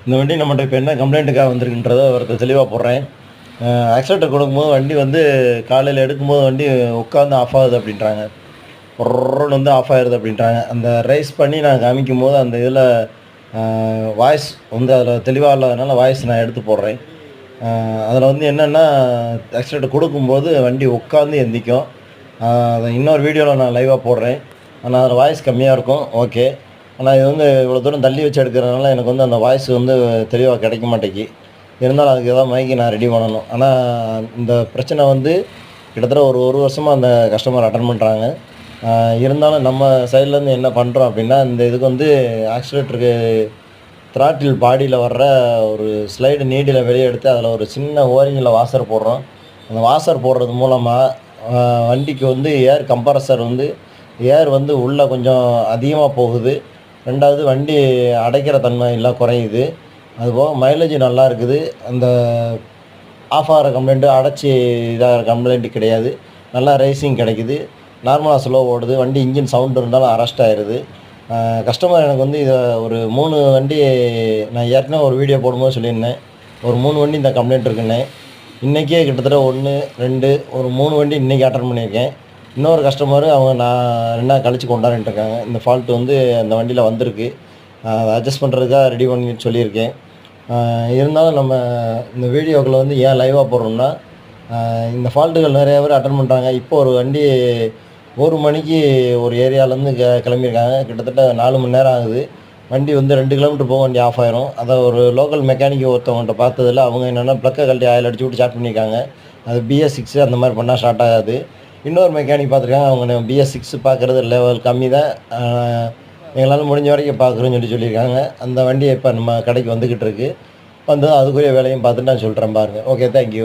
இந்த வண்டி நம்மகிட்ட இப்போ என்ன கம்ப்ளைண்ட்டுக்காக வந்திருக்குன்றத ஒருத்தர் தெளிவாக போடுறேன். ஆக்சிலேட்டர் கொடுக்கும்போது வண்டி வந்து காலையில் எடுக்கும்போது வண்டி உட்காந்து ஆஃப் ஆகுது அப்படின்றாங்க. பொர்ன்னு வந்து ஆஃப் ஆகிடுது அப்படின்றாங்க. அந்த ரைஸ் பண்ணி நான் காமிக்கும்போது அந்த இதில் வாய்ஸ் வந்து அதில் தெளிவாக இல்லாதனால வாய்ஸ் நான் எடுத்து போடுறேன். அதில் வந்து என்னென்னா ஆக்சிலேட்டர் கொடுக்கும்போது வண்டி உட்காந்து எந்திக்கும். அதை இன்னொரு வீடியோவில் நான் லைவாக போடுறேன். ஆனால் அதில் வாய்ஸ் கம்மியாக இருக்கும். ஓகே. ஆனால் இது வந்து இவ்வளோ தூரம் தள்ளி வச்சு எடுக்கிறதுனால எனக்கு வந்து அந்த வாய்ஸ் வந்து தெளிவாக கிடைக்க மாட்டேங்கி. இருந்தாலும் அதுக்கு ஏதாவது மைக்கு நான் ரெடி பண்ணணும். ஆனால் இந்த பிரச்சனை வந்து கிட்டத்தட்ட ஒரு வருஷமாக அந்த கஸ்டமர் அட்டெண்ட் பண்ணுறாங்க. இருந்தாலும் நம்ம சைட்லேருந்து என்ன பண்ணுறோம் அப்படின்னா, இந்த இதுக்கு வந்து ஆக்சிலேட்டருக்கு த்ராட்டில் பாடியில் வர்ற ஒரு ஸ்லைடு நீடில வெளியே எடுத்து அதில் ஒரு சின்ன ஓரிங்கில் வாசர் போடுறோம். அந்த வாசர் போடுறது மூலமாக வண்டிக்கு வந்து ஏர் கம்ப்ரஸர் வந்து ஏர் வந்து உள்ளே கொஞ்சம் அதிகமாக போகுது. 2வது வண்டி அடைக்கிற தன்மை எல்லாம் குறையுது. அதுபோக மைலேஜ் நல்லா இருக்குது. அந்த ஆஃப் ஆகிற கம்ப்ளைண்ட்டு அடைச்சி இதாகிற கம்ப்ளைண்ட்டு கிடையாது. நல்லா ரேசிங் கிடைக்குது. நார்மலாக ஸ்லோ ஓடுது. வண்டி இன்ஜின் சவுண்ட் இருந்தாலும் அரெஸ்ட் ஆயிடுது. கஸ்டமர் எனக்கு வந்து இதை ஒரு 3 வண்டி நான் ஏற்கனவே ஒரு வீடியோ போடும்போது சொல்லியிருந்தேன். ஒரு 3 வண்டி இந்த கம்ப்ளைண்ட் இருக்குன்னு. இன்றைக்கே கிட்டத்தட்ட 1, 2 ஒரு 3 வண்டி இன்றைக்கி அட்டெண்ட் பண்ணியிருக்கேன். இன்னொரு கஸ்டமரு அவங்க நான் 2 நாள் கழித்து கொண்டாந்துட்டு இருக்காங்க. இந்த ஃபால்ட் வந்து அந்த வண்டியில் வந்திருக்கு. அதை அட்ஜஸ்ட் பண்ணுறதுக்காக ரெடி பண்ணிட்டு சொல்லியிருக்கேன். இருந்தாலும் நம்ம இந்த வீடியோக்களை வந்து ஏன் லைவாக போடுறோம்னா, இந்த ஃபால்ட்டுகள் நிறைய பேர் அட்டெண்ட் பண்ணுறாங்க. இப்போ ஒரு வண்டி 1 மணிக்கு ஒரு ஏரியாவிலேருந்து கிளம்பியிருக்காங்க. கிட்டத்தட்ட 4 மணி நேரம் ஆகுது. வண்டி வந்து 2 கிலோமீட்டர் போக வண்டி ஆஃப் ஆயிரும். அதை ஒரு லோக்கல் மெக்கானிக் ஒருத்தவங்கள்ட்ட பார்த்ததில் அவங்க என்னென்னா ப்ளக்கை கழட்டி ஆயில் அடிச்சு விட்டு ஸ்டார்ட் பண்ணியிருக்காங்க. அது BS6 அந்த மாதிரி பண்ணால் ஸ்டார்ட் ஆகாது. இன்னொரு மெக்கானிக் பார்த்துருக்காங்க. அவங்க BS6 பார்க்குறது லெவல் கம்மி தான். எங்களால் முடிஞ்ச வரைக்கும் பார்க்குறோன்னு சொல்லியிருக்காங்க. அந்த வண்டி இப்போ நம்ம கடைக்கு வந்துக்கிட்டு இருக்கு. வந்து அதுக்குரிய வேலையும் பார்த்துட்டு நான் சொல்கிறேன் பாருங்கள். Okay, thank you.